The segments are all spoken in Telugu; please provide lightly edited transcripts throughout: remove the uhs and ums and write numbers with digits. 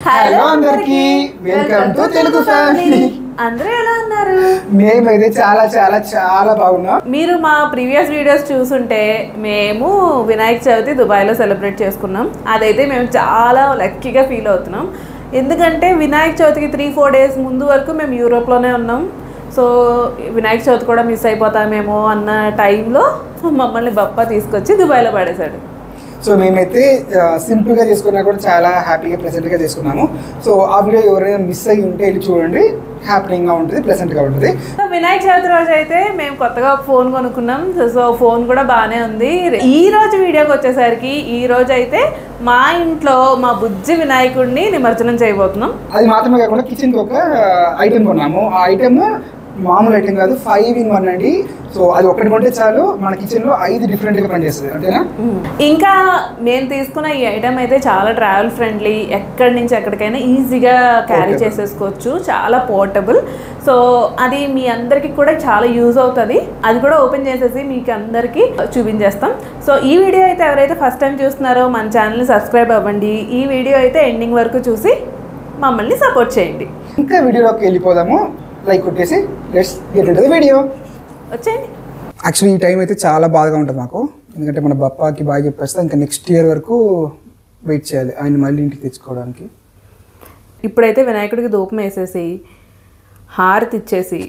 హలో అందరికీ వెల్కమ్ టు తెలుగు ఫ్యామిలీ. అందరూ ఎలా ఉన్నారు? మేమైతే చాలా చాలా చాలా బాగున్నాం. మీరు మా ప్రీవియస్ వీడియోస్ చూసుంటే మేము వినాయక చవితి దుబాయ్లో సెలబ్రేట్ చేసుకున్నాం. అదైతే మేము చాలా లక్కీగా ఫీల్ అవుతున్నాం. ఎందుకంటే వినాయక చవితికి 3-4 డేస్ ముందు వరకు మేము యూరోప్లోనే ఉన్నాం. సో వినాయక చవితి కూడా మిస్ అయిపోతామేమో అన్న టైంలో మమ్మల్ని బప్ప తీసుకొచ్చి దుబాయ్లో పడేశాడు. సో మేమైతే సింపుల్గా చేసుకున్నా కూడా చాలా హ్యాపీగా ప్లెజెంట్గా చేసుకున్నాము. సో ఆ వీడియో ఎవరైనా మిస్ అయ్యి ఉంటే వెళ్ళి చూడండి, హ్యాపీగా ఉంటుంది, ప్లెజెంట్గా ఉంటుంది. వినాయక చవితి రోజు అయితే మేము కొత్తగా ఫోన్ కొనుక్కున్నాం. సో ఫోన్ కూడా బాగానే ఉంది. ఈ రోజు వీడియోకి వచ్చేసరికి ఈ రోజు అయితే మా ఇంట్లో మా బుజ్జి వినాయకుడిని నిమజ్జనం చేయబోతున్నాం. అది మాత్రమే కాకుండా కిచెన్కి ఒక ఐటెం కొన్నాము. ఆ ఐటెం మామూలు ఐటెం కాదు, 5-in-1 అండి. సో అది ఒకటి కొంటే చాలు మన కిచెన్లో 5 డిఫరెంట్గా పనిచేస్తుంది, అంతేనా? ఇంకా మేము తీసుకున్న ఈ ఐటెం అయితే చాలా ట్రావెల్ ఫ్రెండ్లీ, ఎక్కడి నుంచి ఎక్కడికైనా ఈజీగా క్యారీ చేసేసుకోవచ్చు, చాలా పోర్టబుల్. సో అది మీ అందరికీ కూడా చాలా యూజ్ అవుతుంది. అది కూడా ఓపెన్ చేసేసి మీకు అందరికీ చూపించేస్తాం. సో ఈ వీడియో అయితే ఎవరైతే ఫస్ట్ టైం చూస్తున్నారో మన ఛానల్ని సబ్స్క్రైబ్ అవ్వండి. ఈ వీడియో అయితే ఎండింగ్ వరకు చూసి మమ్మల్ని సపోర్ట్ చేయండి. ఇంకా వీడియోలోకి వెళ్ళిపోదాము. లైక్ కొట్టేసి let's get into the video. వచ్చేయండి. యాక్చువల్లీ ఈ టైం అయితే చాలా బాధగా ఉంటుంది మాకు. ఎందుకంటే మన బప్పాకి బాగా చెప్పేస్తే ఇంకా నెక్స్ట్ ఇయర్ వరకు వెయిట్ చేయాలి ఆయన మళ్ళీ ఇంటికి తెచ్చుకోవడానికి. ఇప్పుడైతే వినాయకుడికి ధూపం వేసేసి హారతి ఇచ్చేసి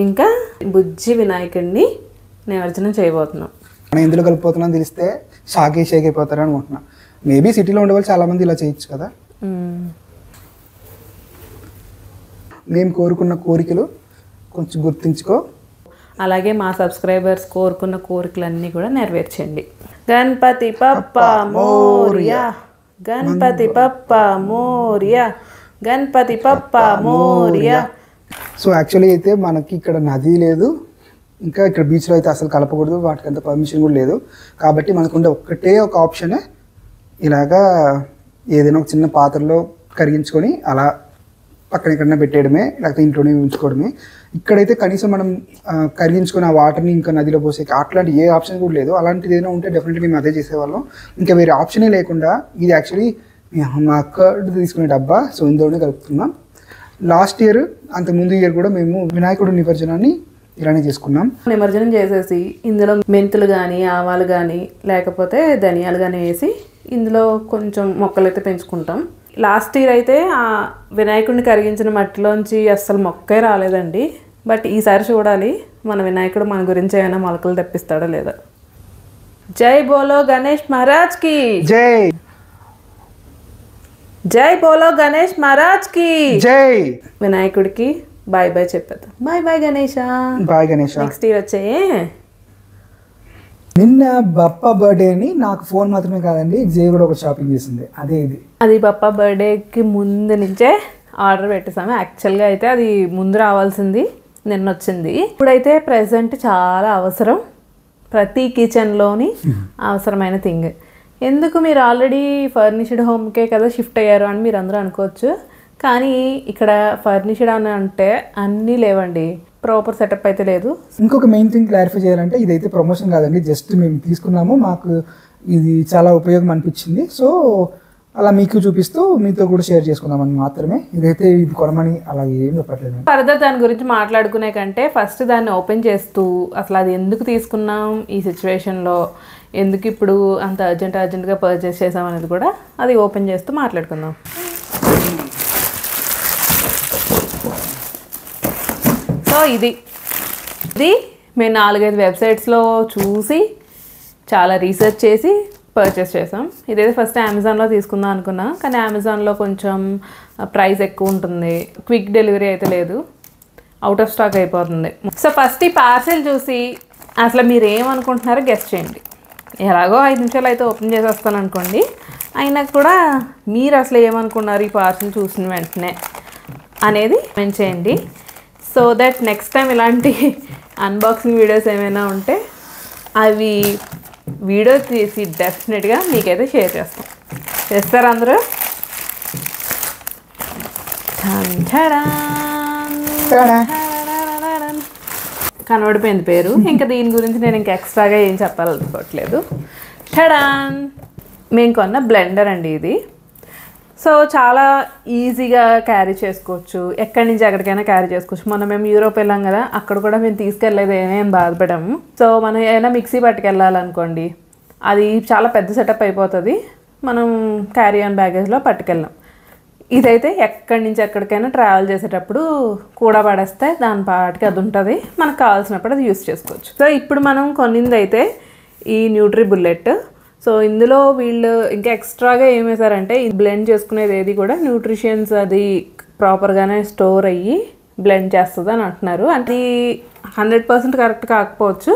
ఇంకా బుజ్జి వినాయకుడిని నిమజ్జనం చేయబోతున్నాం. మనం ఎందులో కలిపిపోతున్నాం తెలిస్తే షాక్ అయిపోతారు అనుకుంటున్నా. మేబీ సిటీలో ఉండే వాళ్ళు చాలామంది ఇలా చేయొచ్చు కదా. మేము కోరుకున్న కోరికలు కొంచెం గుర్తుంచుకో. అలాగే మా సబ్స్క్రైబర్స్ కోరుకున్న కోరికలన్నీ కూడా నెరవేర్చండి. గణపతి పప్ప మోరియా, గణపతి పప్ప మోరియా, గణపతి పప్ప మోరియా. సో యాక్చువల్లీ అయితే మనకి ఇక్కడ నది లేదు, ఇంకా ఇక్కడ బీచ్లో అయితే అసలు కలపకూడదు, వాటికి అంత పర్మిషన్ కూడా లేదు. కాబట్టి మనకుండే ఒక్కటే ఒక ఆప్షనే ఇలాగా ఏదైనా ఒక చిన్న పాత్రలో కరిగించుకొని అలా పక్కన ఎక్కడైనా పెట్టేయడమే, లేకపోతే ఇంట్లోనే ఉంచుకోవడమే. ఇక్కడైతే కనీసం మనం కరిగించుకొని ఆ వాటర్ని ఇంకా నదిలో పోసే అట్లాంటి ఏ ఆప్షన్ కూడా లేదు. అలాంటిది ఏదైనా ఉంటే డెఫినెట్లీ మేము అదే చేసేవాళ్ళం. ఇంకా వేరే ఆప్షనే లేకుండా ఇది యాక్చువల్లీ మా అక్క తీసుకునే డబ్బా. సో ఇందులోనే కలుపుతున్నాం. లాస్ట్ ఇయర్ అంత ముందు ఇయర్ కూడా మేము వినాయకుడు నిమజ్జనాన్ని ఇలానే చేసుకున్నాం. నిమజ్జనం చేసేసి ఇందులో మెంతులు కానీ ఆవాలు కానీ లేకపోతే ధనియాలు కానీ వేసి ఇందులో కొంచెం మొక్కలు అయితే పెంచుకుంటాం. లాస్ట్ ఇయర్ అయితే ఆ వినాయకుడిని కరిగించిన మట్టిలోంచి అస్సలు మొక్కే రాలేదండి. బట్ ఈసారి చూడాలి మన వినాయకుడు మన గురించి ఏమైనా మొలకలు తెప్పిస్తాడో లేదా. జై బోలో గణేష్ మహారాజ్ కి జై, జై బోలో గణేష్ మహారాజ్ కి జై. వినాయకుడికి బాయ్ బాయ్ చెప్పేద్దాం. Bye bye Ganesha. Bye Ganesha. Next year వచ్చాయే. నిన్న బప్ప బర్త్డేని నాకు ఫోన్ మాత్రమే కాదండి, జయ కూడా ఒక షాపింగ్ చేసింది. అదే ఇది. అది బప్ప బర్త్డేకి ముందు నుంచే ఆర్డర్ పెట్టేసాము. యాక్చువల్గా అయితే అది ముందు రావాల్సింది, నిన్న వచ్చింది. ఇప్పుడైతే ప్రెసెంట్ చాలా అవసరం ప్రతి కిచెన్లోని అవసరమైన థింగ్. ఎందుకు మీరు ఆల్రెడీ ఫర్నిష్డ్ హోమ్కే కదా షిఫ్ట్ అయ్యారు అని మీరు అందరూ అనుకోవచ్చు. కానీ ఇక్కడ ఫర్నిష్డ్ అని అంటే అన్నీ లేవండి, ప్రాపర్ సెటప్ అయితే లేదు. ఇంకొక మెయిన్ థింగ్ క్లారిఫై చేయాలంటే ఇదైతే ప్రమోషన్ కాదండి, జస్ట్ మేము తీసుకున్నాము, మాకు ఇది చాలా ఉపయోగం అనిపించింది. సో అలా మీకు చూపిస్తూ మీతో కూడా షేర్ చేసుకుందామని మాత్రమే. ఇదైతే ఇది కొనమని అలా ఏం చెప్పట్లేదు. ఫర్దర్ దాని గురించి మాట్లాడుకునే కంటే ఫస్ట్ దాన్ని ఓపెన్ చేస్తూ అసలు అది ఎందుకు తీసుకున్నాం ఈ సిచ్యువేషన్లో, ఎందుకు ఇప్పుడు అంత అర్జెంట్గా పర్చేస్ చేసాం అనేది కూడా అది ఓపెన్ చేస్తూ మాట్లాడుకుందాం. సో ఇది మేము 4-5 వెబ్సైట్స్లో చూసి చాలా రీసెర్చ్ చేసి పర్చేస్ చేసాం. ఇదైతే ఫస్ట్ అమెజాన్లో తీసుకుందాం అనుకున్నా, కానీ అమెజాన్లో కొంచెం ప్రైస్ ఎక్కువ ఉంటుంది, క్విక్ డెలివరీ అయితే లేదు, అవుట్ ఆఫ్ స్టాక్ అయిపోతుంది. సో ఫస్ట్ ఈ పార్సెల్ చూసి అసలు మీరు ఏమనుకుంటున్నారో గెస్ట్ చేయండి. ఎలాగో 5 నిమిషాలు అయితే ఓపెన్ చేసేస్తాను అనుకోండి, అయినా కూడా మీరు అసలు ఏమనుకున్నారు ఈ పార్సెల్ చూసిన వెంటనే అనేది మెన్షన్ చేయండి. సో దట్ నెక్స్ట్ టైం ఇలాంటి అన్బాక్సింగ్ వీడియోస్ ఏమైనా ఉంటే అవి వీడియో తీసి డెఫినెట్గా మీకైతే షేర్ చేస్తాం. చేస్తారు అందరూ? కనబడిపోయింది పేరు. ఇంకా దీని గురించి నేను ఇంకా ఎక్స్ట్రాగా ఏం చెప్పాలనుకోవట్లేదు. టడాన్, మేము కొన్న బ్లెండర్ అండి ఇది. సో చాలా ఈజీగా క్యారీ చేసుకోవచ్చు, ఎక్కడి నుంచి ఎక్కడికైనా క్యారీ చేసుకోవచ్చు. మనం మేము యూరోప్ వెళ్ళాం కదా, అక్కడ కూడా మేము తీసుకెళ్ళలేదు, ఏమేమి బాధపడాము. సో మనం ఏదైనా మిక్సీ పట్టుకెళ్ళాలనుకోండి, అది చాలా పెద్ద సెటప్ అయిపోతుంది, మనం క్యారీ ఆన్ బ్యాగేజ్లో పట్టుకెళ్ళాం. ఇదైతే ఎక్కడి నుంచి ఎక్కడికైనా ట్రావెల్ చేసేటప్పుడు కూడా పడేస్తే దాని పాటికి అది ఉంటుంది, మనకు కావాల్సినప్పుడు అది యూస్ చేసుకోవచ్చు. సో ఇప్పుడు మనం కొన్నింది అయితే ఈ న్యూట్రీ బుల్లెట్. సో ఇందులో వీళ్ళు ఇంకా ఎక్స్ట్రాగా ఏం వేశారంటే, ఇది బ్లెండ్ చేసుకునేది ఏది కూడా న్యూట్రిషన్స్ అది ప్రాపర్గానే స్టోర్ అయ్యి బ్లెండ్ చేస్తుంది అని అంటున్నారు. అది 100% కరెక్ట్ కాకపోవచ్చు.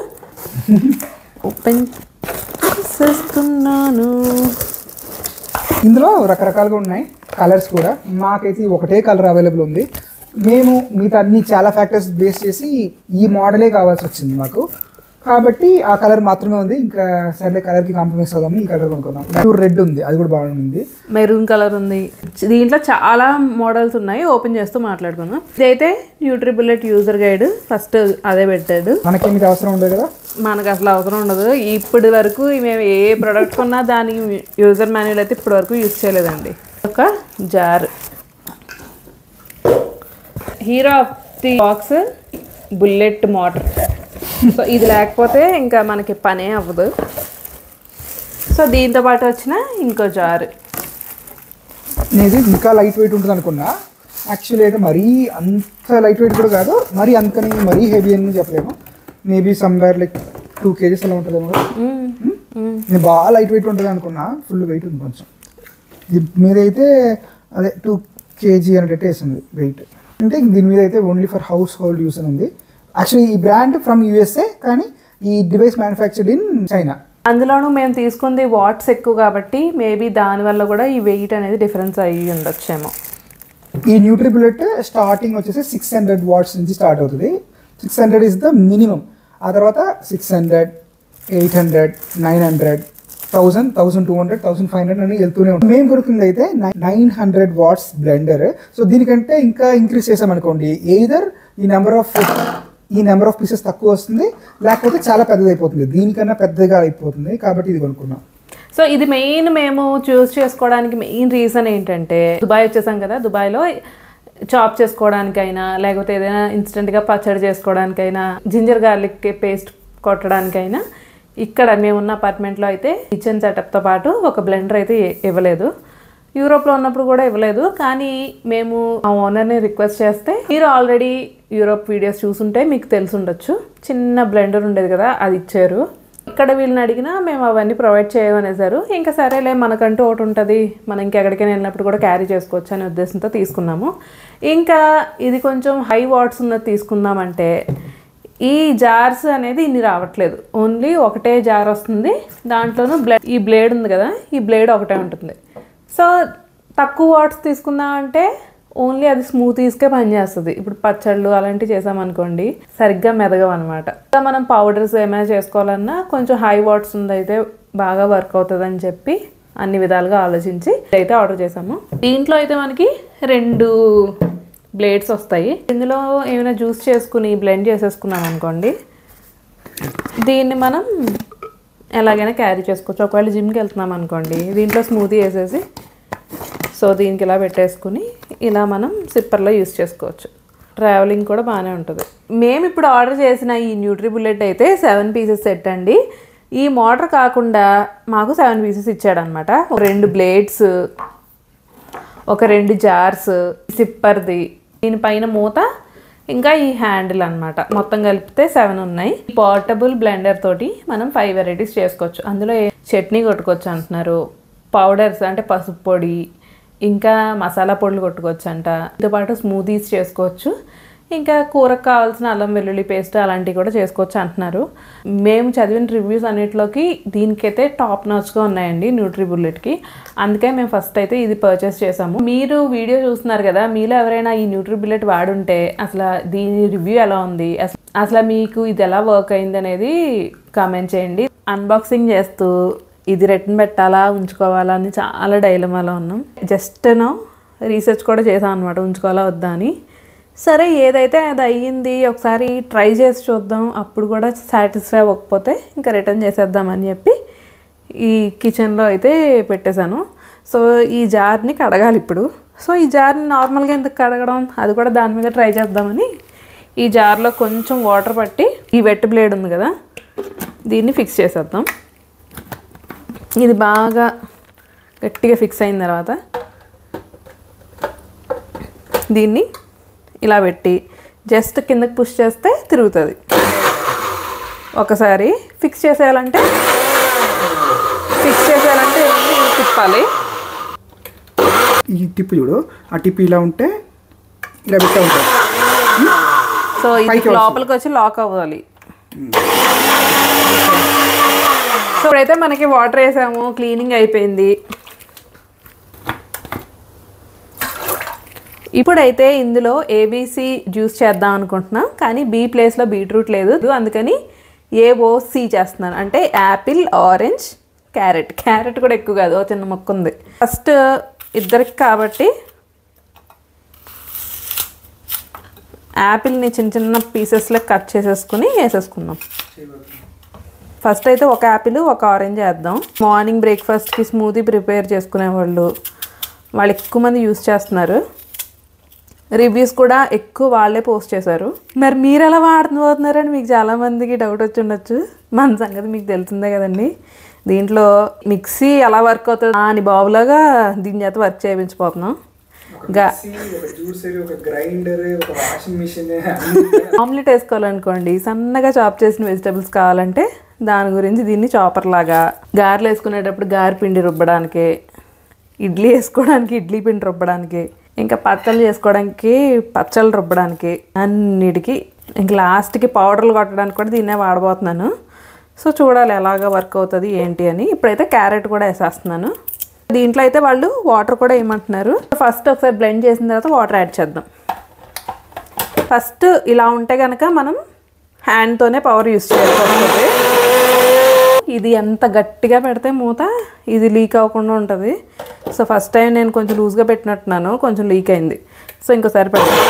ఓపెన్ చేస్తున్నాను. ఇందులో రకరకాలుగా ఉన్నాయి కలర్స్ కూడా. మాకైతే ఒకటే కలర్ అవైలబుల్ ఉంది. మేము మిగతా అన్ని చాలా ఫ్యాక్టర్స్ బేస్ చేసి ఈ మోడలే కావాల్సి వచ్చింది మాకు, కాబట్టి ఆ కలర్ మాత్రమే ఉంది. ఇంకా సర్లే కలర్కి కాంప్రమైజ్ అవుదాము, ఈ కలర్ కొనుక్కుందాం. రెడ్ ఉంది, అది కూడా బాగుంది. మెరూన్ కలర్ ఉంది. దీంట్లో చాలా మోడల్స్ ఉన్నాయి, ఓపెన్ చేస్తూ మాట్లాడుకుందాం. ఇదైతే Nutri bullet user guide, first అదే పెట్టాడు. మనకేమిటి అవసరం ఉండదు కదా, మనకు అసలు అవసరం ఉండదు. ఇప్పటి వరకు మేము ఏ ప్రోడక్ట్ కొన్నా దానికి యూజర్ మాన్యువల్ అయితే ఇప్పటి వరకు యూజ్ చేయలేదండి. ఒక జార్, hero of the box bullet motor. So ఇది లేకపోతే ఇంకా మనకి పనే అవ్వదు. సో దీంతో పాటు వచ్చిన ఇంకో జారు. నేను ఇంకా లైట్ వెయిట్ ఉంటుంది అనుకున్నా, యాక్చువల్లీ అయితే మరీ అంత లైట్ వెయిట్ కూడా కాదు, మరీ అంతని మరీ హెవీ అని చెప్పలేము. మేబీ సమ్వేర్ లైక్ 2 kgs అలా ఉంటుందేమో. నేను బాగా లైట్ వెయిట్ ఉంటుంది అనుకున్నా, ఫుల్ వెయిట్ ఉంది కొంచెం. మీదైతే అదే 2 kg అనేటట్టు వేసింది వెయిట్. అంటే దీని మీద అయితే only for house hold use అని ఉంది. యాక్చువల్లీ ఈ బ్రాండ్ ఫ్రమ్ యూఎస్ఏ, కానీ ఈ డివైస్ మ్యానుఫ్యాక్చర్డ్ ఇన్ చైనా. అందులోనూ మేము తీసుకుంది వాట్స్ ఎక్కువ కాబట్టి మేబీ దానివల్ల కూడా ఈ వెయిట్ అనేది డిఫరెన్స్ అయ్యి ఉండొచ్చేమో. ఈ న్యూట్రీ బుల్లెట్ స్టార్టింగ్ వచ్చేసి 600 watts నుంచి స్టార్ట్ అవుతుంది. 600 ఇస్ ద మినిమం. ఆ తర్వాత 600, 800, 900, 1000, 1200, 1500 అని వెళ్తూనే ఉంటుంది. మేము కొనుక్కుంది అయితే 900 watts బ్లెండర్. సో దీనికంటే ఇంకా ఇంక్రీజ్ చేసామనుకోండి, ఎయిదర్ ఈ నెంబర్ ఆఫ్ పీసెస్ తక్కువ వస్తుంది, లేకపోతే చాలా పెద్దది అయిపోతుంది. దీనికన్నా పెద్దగా అయిపోతుంది, కాబట్టి ఇది కొనుక్కున్నాం. సో ఇది మేము చూస్ చేసుకోవడానికి మెయిన్ రీజన్ ఏంటంటే, దుబాయ్ వచ్చేసాం కదా, దుబాయ్లో చాప్ చేసుకోవడానికైనా లేకపోతే ఏదైనా ఇన్స్టెంట్గా పచ్చడి చేసుకోవడానికైనా, జింజర్ గార్లిక్ పేస్ట్ కొట్టడానికైనా ఇక్కడ మేమున్న అపార్ట్మెంట్లో అయితే కిచెన్ సెటప్తో పాటు ఒక బ్లెండర్ అయితే ఇవ్వలేదు. యూరోప్లో ఉన్నప్పుడు కూడా ఇవ్వలేదు. కానీ మేము ఆ ఓనర్ని రిక్వెస్ట్ చేస్తే, మీరు ఆల్రెడీ యూరోప్ వీడియోస్ చూసుంటే మీకు తెలిసి ఉండొచ్చు, చిన్న బ్లెండర్ ఉండేది కదా, అది ఇచ్చారు. ఇక్కడ వీళ్ళని అడిగినా మేము అవన్నీ ప్రొవైడ్ చేయమనేసారు. ఇంకా సరేలే, మనకంటూ ఒకటి ఉంటుంది, మనం ఇంకెక్కడికైనా వెళ్ళినప్పుడు కూడా క్యారీ చేసుకోవచ్చు అనే ఉద్దేశంతో తీసుకున్నాము. ఇంకా ఇది కొంచెం హై వాట్స్ ఉన్నది తీసుకుందామంటే ఈ జార్స్ అనేది ఇన్ని రావట్లేదు, ఓన్లీ ఒకటే జార్ వస్తుంది. దాంట్లోనూ ఈ బ్లేడ్ ఉంది కదా, ఈ బ్లేడ్ ఒకటే ఉంటుంది. సో తక్కువ వాట్స్ తీసుకుందామంటే ఓన్లీ అది స్మూతీస్కే పనిచేస్తుంది. ఇప్పుడు పచ్చళ్ళు అలాంటివి చేసామనుకోండి, సరిగ్గా మెదగం అనమాట. మనం పౌడర్స్ ఏమైనా చేసుకోవాలన్నా కొంచెం హై వాట్స్ ఉంది అయితే బాగా వర్క్ అవుతుంది అని చెప్పి అన్ని విధాలుగా ఆలోచించి అయితే ఆర్డర్ చేసాము. దీంట్లో అయితే మనకి 2 బ్లేడ్స్ వస్తాయి. ఇందులో ఏమైనా జ్యూస్ చేసుకుని బ్లెండ్ చేసేసుకున్నాం అనుకోండి, దీన్ని మనం ఎలాగైనా క్యారీ చేసుకోవచ్చు. ఒకవేళ జిమ్కి వెళ్తున్నాం అనుకోండి, దీంట్లో స్మూతీ వేసేసి సో దీనికి ఇలా పెట్టేసుకుని ఇలా మనం సిప్పర్లో యూస్ చేసుకోవచ్చు. ట్రావెలింగ్ కూడా బాగానే ఉంటుంది. మేము ఇప్పుడు ఆర్డర్ చేసిన ఈ న్యూట్రీ బుల్లెట్ అయితే 7 pieces సెట్ అండి. ఈ మోటార్ కాకుండా మాకు 7 pieces ఇచ్చాడనమాట. 2 బ్లేడ్స్, ఒక 2 జార్స్, సిప్పర్ది, దీనిపైన మూత, ఇంకా ఈ హ్యాండిల్ అనమాట. మొత్తం కలిపితే 7 ఉన్నాయి. పోర్టబుల్ బ్లెండర్ తోటి మనం 5 varieties చేసుకోవచ్చు. అందులో చట్నీ కొట్టుకోవచ్చు అంటున్నారు, పౌడర్స్ అంటే పసుపు పొడి, ఇంకా మసాలా పొడులు కొట్టుకోవచ్చు అంట. దీంతో పాటు స్మూతీస్ చేసుకోవచ్చు, ఇంకా కూరకు కావాల్సిన అల్లం వెల్లుల్లి పేస్ట్ అలాంటివి కూడా చేసుకోవచ్చు అంటున్నారు. మేము చదివిన రివ్యూస్ అన్నిటిలోకి దీనికైతే టాప్ నాచ్గా ఉన్నాయండి న్యూట్రీ బుల్లెట్కి. అందుకే మేము ఫస్ట్ అయితే ఇది పర్చేస్ చేసాము. మీరు వీడియో చూస్తున్నారు కదా, మీలో ఎవరైనా ఈ న్యూట్రీ బుల్లెట్ వాడుంటే అసలు దీని రివ్యూ ఎలా ఉంది, అసలు మీకు ఇది ఎలా వర్క్ అయింది అనేది కామెంట్ చేయండి. అన్బాక్సింగ్ చేస్తూ ఇది రిటర్న్ పెట్టాలా ఉంచుకోవాలా అని చాలా డైలమాలో ఉన్నాం. జస్ట్ రీసెర్చ్ కూడా చేసాం అనమాట, ఉంచుకోవాలా వద్దా అని. సరే ఏదైతే అది అయ్యింది, ఒకసారి ట్రై చేసి చూద్దాం, అప్పుడు కూడా సాటిస్ఫై అవ్వకపోతే ఇంకా రిటర్న్ చేసేద్దామని చెప్పి ఈ కిచెన్లో అయితే పెట్టేశాను. సో ఈ జార్ని కడగాలి ఇప్పుడు. సో ఈ జార్ని నార్మల్గా ఎందుకు కడగడం, అది కూడా దాని మీద ట్రై చేద్దామని ఈ జార్లో కొంచెం వాటర్ పట్టి ఈ వెట్ బ్లేడ్ ఉంది కదా దీన్ని ఫిక్స్ చేసేద్దాం. ఇది బాగా గట్టిగా ఫిక్స్ అయిన తర్వాత దీన్ని ఇలా పెట్టి జస్ట్ కిందకి పుష్ చేస్తే తిరుగుతుంది. ఒకసారి ఫిక్స్ చేసేయాలంటే తిప్పాలి. ఈ టిప్ చూడు, ఆ టిప్ ఇలా ఉంటే ఇలా పెట్టా ఉంటుంది. సో ఇది లోపలికి వచ్చి లాక్ అవ్వాలి. సో ఇప్పుడైతే మనకి వాటర్ వేసాము, క్లీనింగ్ అయిపోయింది. ఇప్పుడైతే ఇందులో ఏబీసీ జ్యూస్ చేద్దాం అనుకుంటున్నాం, కానీ బీ ప్లేస్లో బీట్రూట్ లేదు, అందుకని ఏఓసి చేస్తున్నాను. అంటే యాపిల్, ఆరెంజ్, క్యారెట్ కూడా ఎక్కువ కాదు, చిన్న మొక్క ఉంది. ఫస్ట్ ఇద్దరికి కాబట్టి యాపిల్ని చిన్న చిన్న పీసెస్లో కట్ చేసేసుకుని వేసేసుకుందాం. ఫస్ట్ అయితే ఒక యాపిల్ ఒక ఆరెంజ్ వేద్దాం. మార్నింగ్ బ్రేక్ఫాస్ట్కి స్మూతీ ప్రిపేర్ చేసుకునే వాళ్ళు ఎక్కువ మంది యూస్ చేస్తున్నారు. రివ్యూస్ కూడా ఎక్కువ వాళ్ళే పోస్ట్ చేశారు. మరి మీరు ఎలా వాడుతున్నారని మీకు చాలామందికి డౌట్ వచ్చి ఉండొచ్చు. మన సంగతి మీకు తెలిసిందే కదండి. దీంట్లో మిక్సీ ఎలా వర్క్ అవుతుంది అని బాబులాగా దీని చేత వర్క్ చేయించిపోతున్నాం. ఆమ్లెట్ వేసుకోవాలనుకోండి, సన్నగా చాప్ చేసిన వెజిటబుల్స్ కావాలంటే దాని గురించి దీన్ని చాపర్ లాగా, గారెలు వేసుకునేటప్పుడు గారె పిండి రుబ్బడానికి, ఇడ్లీ వేసుకోవడానికి ఇడ్లీ పిండి రుబ్బడానికి, ఇంకా పచ్చళ్ళు చేసుకోవడానికి పచ్చళ్ళు రుబ్బడానికి, అన్నిటికీ ఇంక లాస్ట్కి పౌడర్లు కొట్టడానికి కూడా దీన్నే వాడబోతున్నాను. సో చూడాలి ఎలాగ వర్క్ అవుతుంది ఏంటి అని. ఇప్పుడైతే క్యారెట్ కూడా వేసేస్తున్నాను. దీంట్లో అయితే వాళ్ళు వాటర్ కూడా వేయమంటున్నారు. ఫస్ట్ ఒకసారి బ్లెండ్ చేసిన తర్వాత వాటర్ యాడ్ చేద్దాం. ఫస్ట్ ఇలా ఉంటే కనుక మనం హ్యాండ్తోనే పవర్ యూస్ చేసుకోవాలి. ఇది ఎంత గట్టిగా పెడితే మూత ఇది లీక్ అవ్వకుండా ఉంటుంది. సో ఫస్ట్ టైం నేను కొంచెం లూజ్గా పెట్టినట్టున్నాను, కొంచెం లీక్ అయింది. సో ఇంకోసారి పెడతాను.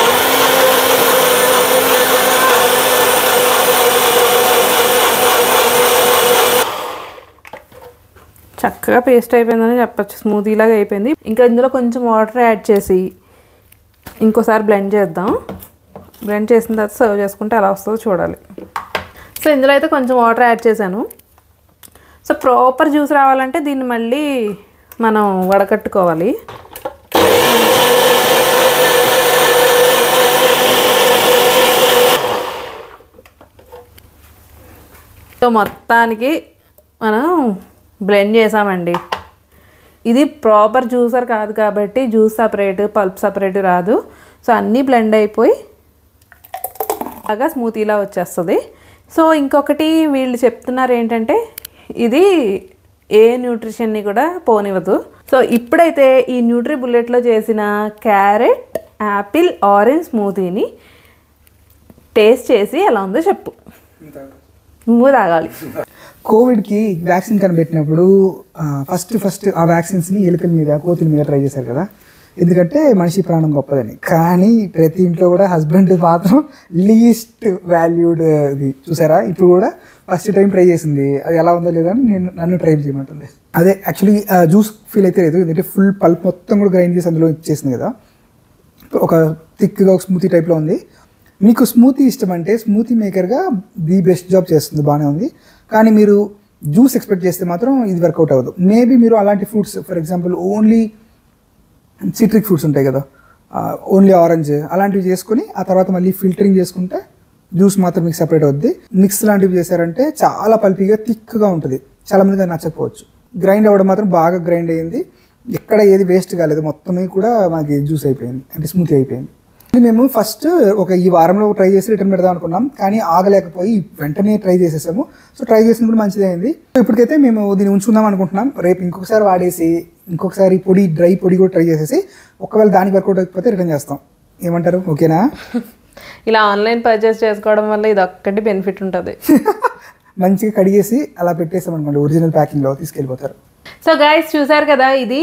చక్కగా పేస్ట్ అయిపోయిందని చెప్పచ్చు, స్మూతీలాగా అయిపోయింది. ఇంకా ఇందులో కొంచెం వాటర్ యాడ్ చేసి ఇంకోసారి బ్లెండ్ చేద్దాం. బ్లెండ్ చేసిన తర్వాత సర్వ్ చేసుకుంటే ఎలా వస్తుందో చూడాలి. సో ఇందులో అయితే కొంచెం వాటర్ యాడ్ చేశాను. సో ప్రాపర్ జ్యూస్ రావాలంటే దీన్ని మళ్ళీ మనం వడకట్టుకోవాలి. సో మొత్తానికి మనం బ్లెండ్ చేసామండి. ఇది ప్రాపర్ జ్యూసర్ కాదు కాబట్టి జ్యూస్ సపరేట్ పల్ప్ సపరేట్ రాదు. సో అన్నీ బ్లెండ్ అయిపోయి బాగా స్మూతీలా వచ్చేస్తుంది. సో ఇంకొకటి వీళ్ళు చెప్తున్నారు ఏంటంటే ఇది ఏ న్యూట్రిషన్ని కూడా పోనివ్వదు. సో ఇప్పుడైతే ఈ న్యూట్రీ బుల్లెట్లో చేసిన క్యారెట్, యాపిల్, ఆరెంజ్ స్మూతీని టేస్ట్ చేసి ఎలా ఉందో చెప్పు. నువ్వు తాగాలి. కోవిడ్కి వ్యాక్సిన్ కనిపెట్టినప్పుడు ఫస్ట్ ఆ వ్యాక్సిన్స్ని ఎలుకల మీద, కోతుల మీద ట్రై చేశారు కదా, ఎందుకంటే మనిషి ప్రాణం గొప్పదని. కానీ ప్రతి ఇంట్లో కూడా హస్బెండ్ మాత్రం లీస్ట్ వాల్యూడ్ ఇది చూసారా. ఇప్పుడు కూడా ఫస్ట్ టైం ట్రై చేసింది, అది ఎలా ఉందో లేదో అని నన్ను ట్రై చేయమంటుంది. అదే యాక్చువల్లీ జ్యూస్ ఫీల్ అయితే లేదు, ఎందుకంటే ఫుల్ పల్ప్ మొత్తం కూడా గ్రైండ్ చేసి అందులో ఇచ్చేసింది కదా. ఒక థిక్గా ఒక స్మూతీ టైప్లో ఉంది. మీకు స్మూతీ ఇష్టం అంటే స్మూతీ మేకర్గా ది బెస్ట్ జాబ్ చేస్తుంది, బాగానే ఉంది. కానీ మీరు జ్యూస్ ఎక్స్పెక్ట్ చేస్తే మాత్రం ఇది వర్కౌట్ అవ్వదు. మేబీ మీరు అలాంటి fruits, for example only citric fruits ఉంటాయి కదా, ఓన్లీ ఆరెంజ్ అలాంటివి చేసుకుని ఆ తర్వాత మళ్ళీ ఫిల్టరింగ్ చేసుకుంటే జ్యూస్ మాత్రం మీకు సపరేట్ అవుద్ది. మిక్స్ లాంటివి చేశారంటే చాలా పల్పీగా థిక్గా ఉంటుంది, చాలామందికి అది నచ్చకపోవచ్చు. గ్రైండ్ అవ్వడం మాత్రం బాగా గ్రైండ్ అయ్యింది, ఎక్కడ ఏది వేస్ట్ కాలేదు, మొత్తమే కూడా మనకి జ్యూస్ అయిపోయింది, అంటే స్మూతీ అయిపోయింది. మేము ఫస్ట్ ఈ వారంలో ట్రై చేసి రిటర్న్ పెడదాం అనుకున్నాం, కానీ ఆగలేకపోయి వెంటనే ట్రై చేసేసాము. సో ట్రై చేసిన కూడా మంచిదే అయింది. ఇప్పటికైతే మేము దీన్ని ఉంచుకుందాం అనుకుంటున్నాం. రేపు ఇంకొకసారి వాడేసి ఇంకొకసారి డ్రై పొడి కూడా ట్రై చేసేసి ఒకవేళ దానికి వర్కౌట్ అయిపోతే రిటర్న్ చేస్తాం. ఏమంటారు? ఓకేనా? ఇలా ఆన్లైన్ పర్చేస్ చేసుకోవడం వల్ల ఇది ఒక్కటి బెనిఫిట్ ఉంటుంది. మంచిగా కడిగేసి అలా పెట్టేసాం అనుకోండి, ఒరిజినల్ ప్యాకింగ్లో తీసుకెళ్ళిపోతారు. సో గైస్ చూసారు కదా, ఇది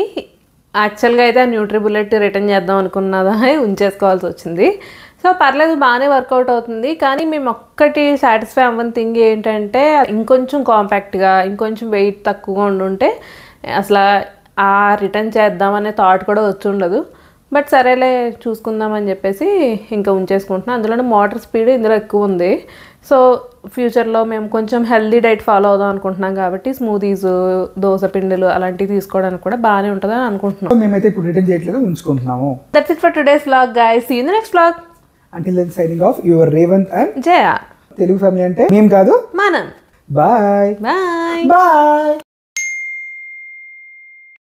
యాక్చువల్గా అయితే న్యూట్రీ బుల్లెట్ రిటర్న్ చేద్దాం అనుకున్నదా ఉంచేసుకోవాల్సి వచ్చింది. సో పర్లేదు, బాగానే వర్కౌట్ అవుతుంది. కానీ మేము ఒక్కటి సాటిస్ఫై అవ్వని థింగ్ ఏంటంటే ఇంకొంచెం కాంపాక్ట్గా, ఇంకొంచెం వెయిట్ తక్కువగా ఉండుంటే అసలు ఆ రిటర్న్ చేద్దామనే థాట్ కూడా వచ్చి ఉండదు. బట్ సరేలే చూసుకుందామని చెప్పేసి ఇంకా ఉంచేసుకుంటున్నాను. అందులోనే మోటార్ స్పీడ్ ఇందులో ఎక్కువ ఉంది. సో ఫ్యూచర్లో మేము కొంచెం హెల్దీ డైట్ ఫాలో అవుదాం అనుకుంటున్నాం కాబట్టి స్మూదీస్, దోస పిండిలు అలాంటివి తీసుకోవడానికి కూడా బాగానే ఉంటుందని అనుకుంటున్నాం. మేమైతే ఇప్పుడు రిటర్న్ చేయట్లేదు, ఉంచుకుంటున్నాము. That's it for today's vlog guys. See you in the next vlog. Until then signing off your Revanth and Jaya. Telugu family అంటే మేము కాదు, మనం. Bye bye. బాయ్.